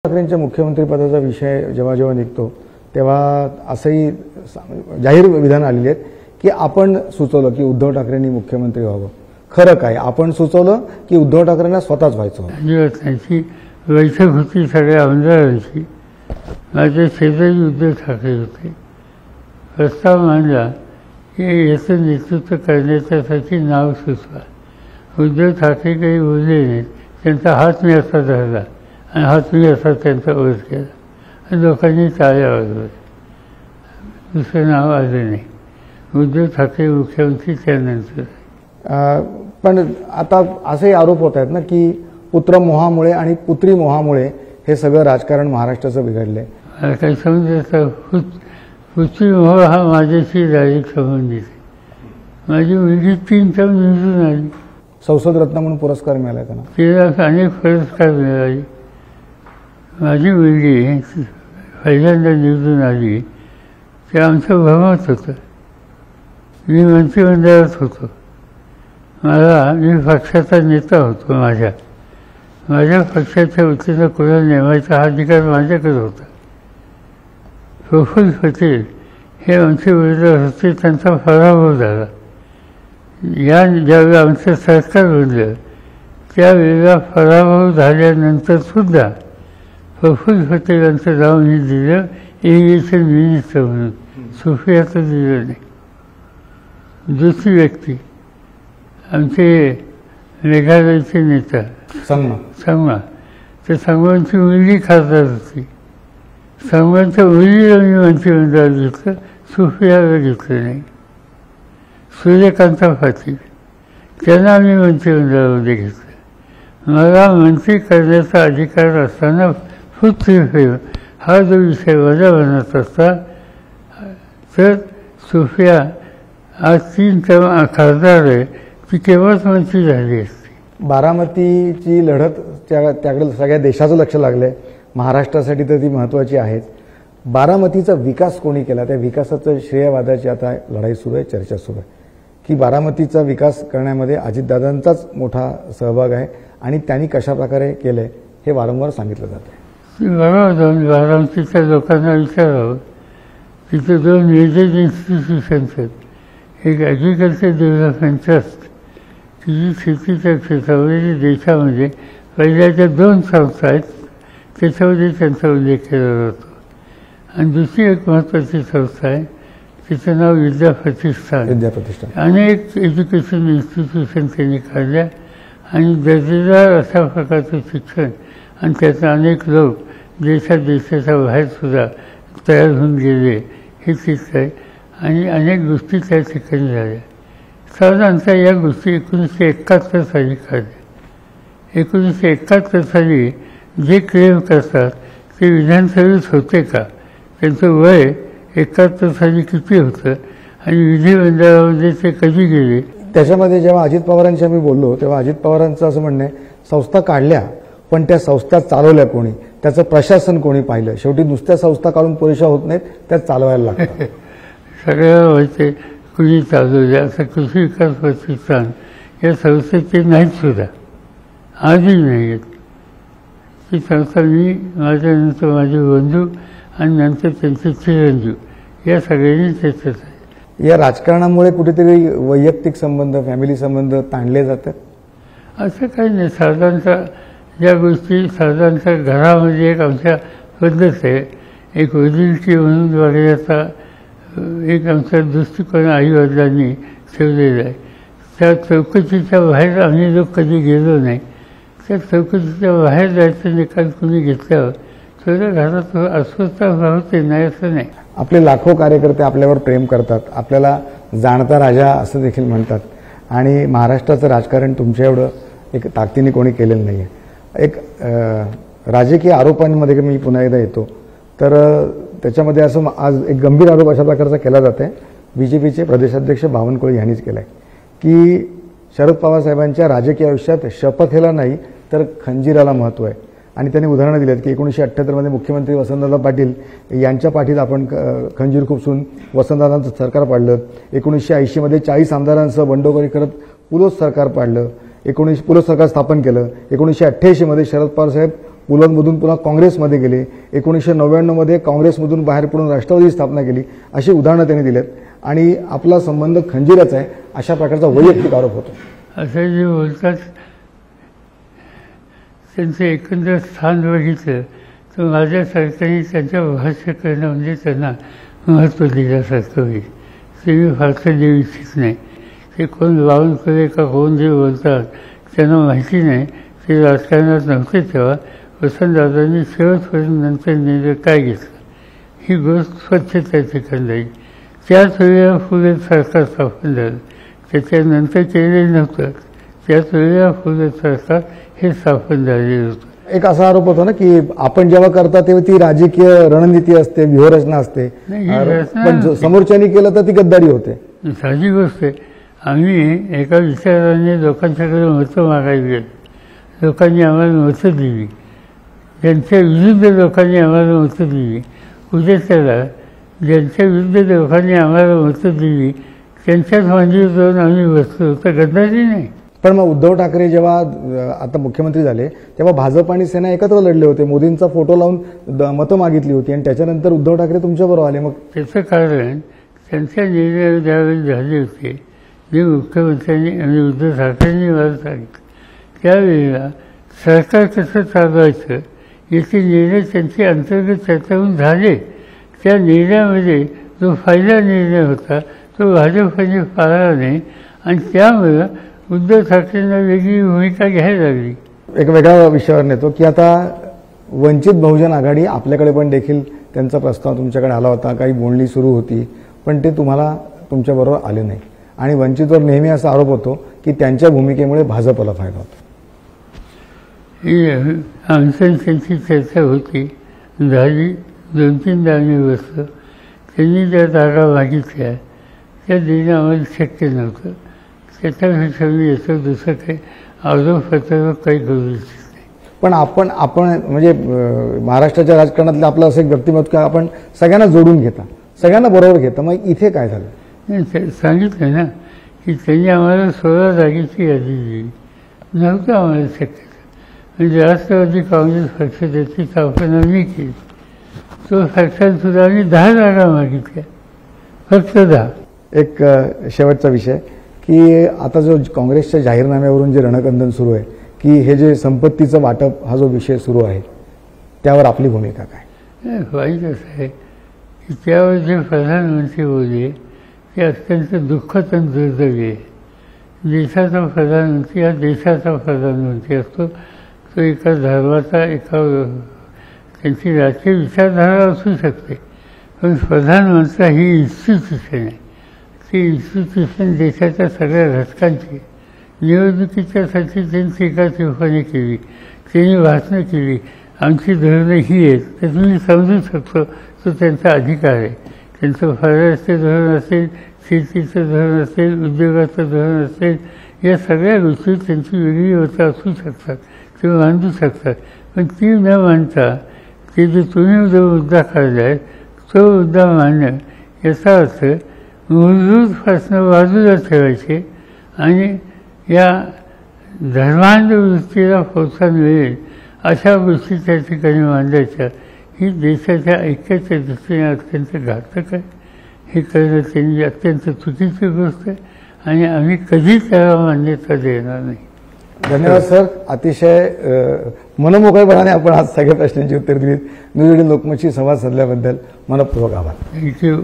ठाकरेंच्या मुख्यमंत्रीपदाचा विषय जेव्हा जेव्हा निघतो तेव्हा असंही जाहीर विधान आलेली आहेत की आपण सुचवलं की उद्धव ठाकरेंनी मुख्यमंत्री व्हावं. खरं काय, आपण सुचवलं की उद्धव ठाकरेंना स्वतःच व्हायचं? त्यांची बैठक होती सगळ्या आमदारांची. माझे शेजारी उद्धव ठाकरे होते. प्रस्ताव मांडला की याचं नेतृत्व करण्याच्यासाठी नाव सुचवा. उद्धव ठाकरे काही बोलले नाहीत. त्यांचा हात मी असा धरला आणि हात मी असा त्यांचा ओझ केला आणि लोकांनी टाळ्या वाजवल्या. दुसरं नाव आलं नाही. उद्धव ठाकरे मुख्यमंत्री त्यानंतर. पण आता असेही आरोप होत आहेत ना की पुत्रमोहामुळे आणि पुत्री मोहामुळे हे सगळं राजकारण महाराष्ट्राचं बिघडले. मला काही समजायचं. पुत्री मोह हा माझ्याशी डायरेक्ट संबंधित आहे. माझी मुलगी 3 टर्म निवडून आली. संसद रत्न म्हणून पुरस्कार मिळाला त्यांना. तिला अनेक पुरस्कार मिळाले. माझी मुलगी पहिल्यांदा निवडून आली ते आमचं भ्रमत होतं. मी मंत्रिमंडळात होतो. मी पक्षाचा नेता होतो. माझ्या पक्षाच्या वतीनं कोणाला नेमायचा हा अधिकार माझ्याकडे होता. प्रफुल्ल पटेल हे आमचे विरोधात होते. त्यांचा पराभव झाला. ज्यावेळी आमचं सरकार बनलं त्यावेळेला पराभव झाल्यानंतर सुद्धा प्रफुल्ल पटेल यांचं नाव मी दिलं इरिगेशन मिनिस्टर म्हणून. सुप्रियाचं दिलं नाही. दुसरी व्यक्ती आमचे मेघालयचे नेता संगमा. तर संगमांची मुलगी खासदार होती. संगमांच्या मुलीला मी मंत्रिमंडळात घेतलं. सुप्रियाला घेतलं नाही. सूर्यकांत पाटील त्यांना आम्ही मंत्रिमंडळामध्ये घेतलं. मला मंत्री करण्याचा अधिकार असताना पुत्रप्रेम हा जो विषय माझ्या मनात असता तर सुप्रिया आज 3 टर्म खासदार आहे. ती केव्हाच मंत्री झाली असती. बारामतीची लढत त्याकडे सगळ्या देशाचं लक्ष लागलंय. महाराष्ट्रासाठी तर ती महत्त्वाची आहेच. बारामतीचा विकास कोणी केला, त्या विकासाचं श्रेयवादाची आता लढाई सुरू आहे, चर्चा सुरू आहे की बारामतीचा विकास करण्यामध्ये अजितदादांचाच मोठा सहभाग आहे आणि त्यांनी कशाप्रकारे केलंय हे वारंवार सांगितलं जातं. बरोबर. बारामतीच्या लोकांना विचारावं. तिथे 2 मेजर इन्स्टिट्यूशन्स आहेत. एक ॲग्रिकल्चर डेव्हलपमेंट ट्रस्ट की जी शेतीच्या क्षेत्रामध्ये देशामध्ये पहिल्याच्या 2 संस्था आहेत त्याच्यामध्ये त्यांचा उल्लेख केला जातो. आणि दुसरी एक महत्त्वाची संस्था आहे तिचं नाव विद्याप्रतिष्ठान. अनेक एज्युकेशन इन्स्टिट्यूशन त्यांनी काढल्या आणि दर्जेदार अशा प्रकारचं शिक्षण आणि त्याचे अनेक लोक देशाच्या बाहेरसुद्धा तयार होऊन गेले हे चित्र आहे. आणि अनेक गोष्टी त्या ठिकाणी झाल्या. साधारणतः या गोष्टी 1971 साली काढल्या. 1971 साली जे क्लेम करतात ते विधानसभेत होते का, त्यांचं वय 71 साली किती होतं आणि विधिमंडळामध्ये ते कधी गेले. त्याच्यामध्ये जेव्हा अजित पवारांशी आम्ही बोललो तेव्हा अजित पवारांचं असं म्हणणं आहे संस्था काढल्या पण त्या संस्था चालवल्या कोणी, त्याचं प्रशासन कोणी पाहिलं. शेवटी नुसत्या संस्था काढून पुरेशा होत नाहीत, त्यात चालवायला लागतात. सगळ्या व्हायचे कुणी चालवले. असं कृषी विकास प्रतिष्ठान या संस्थेचे नाहीत सुद्धा, आजही नाही आहेत. ती संस्था मी माझ्यानंतर माझे बंधू आणि नंतर त्यांचे चिरंजीव या सगळ्यांनी त्याच्यात आहे. या राजकारणामुळे कुठेतरी वैयक्तिक संबंध, फॅमिली संबंध ताणले जातात असं काही नाही. साधारणतः या गोष्टी साधारणतः घरामध्ये एक आमच्या पद्धत आहे. एक वडिलकी म्हणून वागण्याचा एक आमचा दृष्टिकोन आईवडिलांनी ठेवलेला आहे. त्या चौकशीच्या बाहेर आम्ही लोक कधी गेलो नाही. त्या चौकशीच्या बाहेर जायचं निकाल कुणी घेतल्यावर थोडं घरात अस्वस्थता होते, नाही असं नाही. आपले लाखो कार्यकर्ते आपल्यावर प्रेम करतात, आपल्याला जाणता राजा असं देखील म्हणतात आणि महाराष्ट्राचं राजकारण तुमच्या एवढं एक ताकदीने कोणी केलेलं नाही आहे. एक राजकीय आरोपांमध्ये मी पुन्हा एकदा येतो तर त्याच्यामध्ये असं आज एक गंभीर आरोप अशा प्रकारचा केला जात आहे. बीजेपीचे प्रदेशाध्यक्ष बावनकुळे यांनीच केला आहे की शरद पवार साहेबांच्या राजकीय आयुष्यात शपथेला नाही तर खंजीराला महत्त्व आहे. आणि त्यांनी उदाहरणं दिली आहेत की 1978 मुख्यमंत्री वसंतदादा पाटील यांच्या पाठीत आपण खंजीर खुपसून वसंतदादांचं सरकार पाडलं. 1980 40 आमदारांसह बंडखोरी करत पुलोस सरकार पाडलं. पुलोस सरकार स्थापन केलं. 1988 शरद पवार साहेब पुलंमधून पुन्हा काँग्रेसमध्ये गेले, 1999 काँग्रेसमधून बाहेर पडून राष्ट्रवादी स्थापना केली, अशी उदाहरणं त्यांनी दिलेत आणि आपला संबंध खंजीराचा आहे अशा प्रकारचा वैयक्तिक आरोप होतो. असं जे बोलतात त्यांचं एकंदर स्थान बघितलं तर माझ्या सरकारने त्यांच्या भाष्य करणं म्हणजे त्यांना महत्त्व दिल्यासारखं होईल. ते मी फारसं देऊ इच्छित नाही. ते कोण बावनकुळे का कोण जे बोलतात त्यांना माहिती नाही. ते राजकारणात नव्हते तेव्हा वसंतदादांनी शेवटपर्यंत नंतर निर्णय काय घेतला ही गोष्ट स्वच्छ त्या ठिकाणी जाईल. त्याच वेळेला फुले सरकार स्थापन झालं, त्याच्यानंतर केलेलं नव्हतं. त्याच वेळेला फुले सरकार हे स्थापन झालेलं होतं. एक असा आरोप होतो ना की आपण जेव्हा करता तेव्हा ती राजकीय रणनीती असते, व्यूहरचना असते, पण समोरच्यानी केलं तर ती गद्दारी होते. साधी गोष्ट आहे. आम्ही एका विचाराने लोकांच्याकडे मतं मागायला गेलो, लोकांनी आम्हाला मतं दिली, ज्यांच्या विरुद्ध लोकांनी आम्हाला मतं दिली. उद्या त्याला ज्यांच्या विरुद्ध लोकांनी आम्हाला मतं दिली त्यांच्याच मांडीवर जाऊन आम्ही बसलो तर गद्दारी नाही. पण मग उद्धव ठाकरे जेव्हा आता मुख्यमंत्री झाले तेव्हा भाजप आणि सेना एकत्र लढले होते, मोदींचा फोटो लावून मतं मागितली होती आणि त्याच्यानंतर उद्धव ठाकरे तुमच्याबरोबर आले. मग त्याचं कारण त्यांच्या निर्णय ज्यावेळी झाले होते जे मुख्यमंत्र्यांनी आणि उद्धव ठाकरेंनी मला सांगितलं त्यावेळेला सरकार कसं चालवायचं याचे निर्णय त्यांचे अंतर्गत चर्चावरून झाले. त्या निर्णयामध्ये जो पहिला निर्णय होता तो भाजपने पाळला नाही आणि त्यामुळं उद्धव ठाकरेंना वेगळी भूमिका घ्यायला लागली. एक वेगळ्या विषयावर नेतो की आता वंचित बहुजन आघाडी आपल्याकडे पण देखील त्यांचा प्रस्ताव तुमच्याकडे आला होता, काही बोलणी सुरू होती, पण ते तुम्हाला तुमच्याबरोबर आले नाही आणि वंचितवर नेहमी असा आरोप होतो की त्यांच्या भूमिकेमुळे भाजपला फायदा होतो. आमचं त्यांची चर्चा होती, झाली, 2-3दा आम्ही बसलो. त्यांनी ज्या जागा मागितल्या त्या देणं आम्हाला शक्य नव्हतं. त्याच्यापेक्षा मी याचं दुसरं काही आरोपपत्र काही करू इच्छित नाही. पण आपण म्हणजे महाराष्ट्राच्या राजकारणातलं आपलं असं एक व्यक्तिमत्व की आपण सगळ्यांना जोडून घेता, सगळ्यांना बरोबर घेता. मग इथे काय झालं? नाही, सांगितलं ना की त्यांनी आम्हाला 16 जागेची यादी दिली, नव्हतं आम्हाला शक्य. म्हणजे राष्ट्रवादी काँग्रेस पक्ष त्याची स्थापना मी केली. तो पक्षांसुद्धा आम्ही 10 जागा मागितल्या, फक्त 10. एक शेवटचा विषय की आता जो काँग्रेसच्या जाहीरनाम्यावरून जे रणकंदन सुरू आहे की हे जे संपत्तीचं वाटप हा जो विषय सुरू आहे त्यावर आपली भूमिका काय? वाईट असं आहे की त्यावर जे प्रधानमंत्री बोलले ते अत्यंत दुःखद आणि दुर्दैवी आहे. देशाचा प्रधानमंत्री हा देशाचा प्रधानमंत्री असतो. तो एका धर्माचा, एका त्यांची राजकीय विचारधारा असू शकते, पण प्रधानमंत्री ही इन्स्टिट्यूशन आहे. ती इन्स्टिट्यूशन देशाच्या सगळ्या घटकांची. निवडणुकीच्यासाठी त्यांनी टीका-टिप्पणी केली, त्यांनी भाषणं केली, आमची धोरणं ही आहेत, तर तुम्ही समजू शकतो तो त्यांचा अधिकार आहे. त्यांचं परराष्ट्र धोरण असेल, शेतीचं धोरण असेल, उद्योगाचं धोरण असेल, या सगळ्या गोष्टी त्यांची वेगळी मतं असू शकतात, ते मांडू शकतात. पण ती न मांडता ते जे तुम्ही जो मुद्दा काढला आहे तो मुद्दा मांडणं याचा अर्थ मूलभूत प्रश्न बाजूला ठेवायचे आणि या धर्मांध वृत्तीला प्रोत्साहन मिळेल अशा गोष्टी त्या ठिकाणी मांडायच्या. ही देशाच्या ऐक्याच्या दृष्टीने अत्यंत घातक आहे. हे करणं त्यांनी अत्यंत चुकीची गोष्ट आहे आणि आम्ही कधीच त्याला मान्यता देणार नाही. धन्यवाद सर. अतिशय मनमोकळेपणाने आपण आज सगळ्या प्रश्नांची उत्तर दिलीत. न्यूज 18 लोकमतशी संवाद साधल्याबद्दल मनपूर्वक आभार. थँक्यू.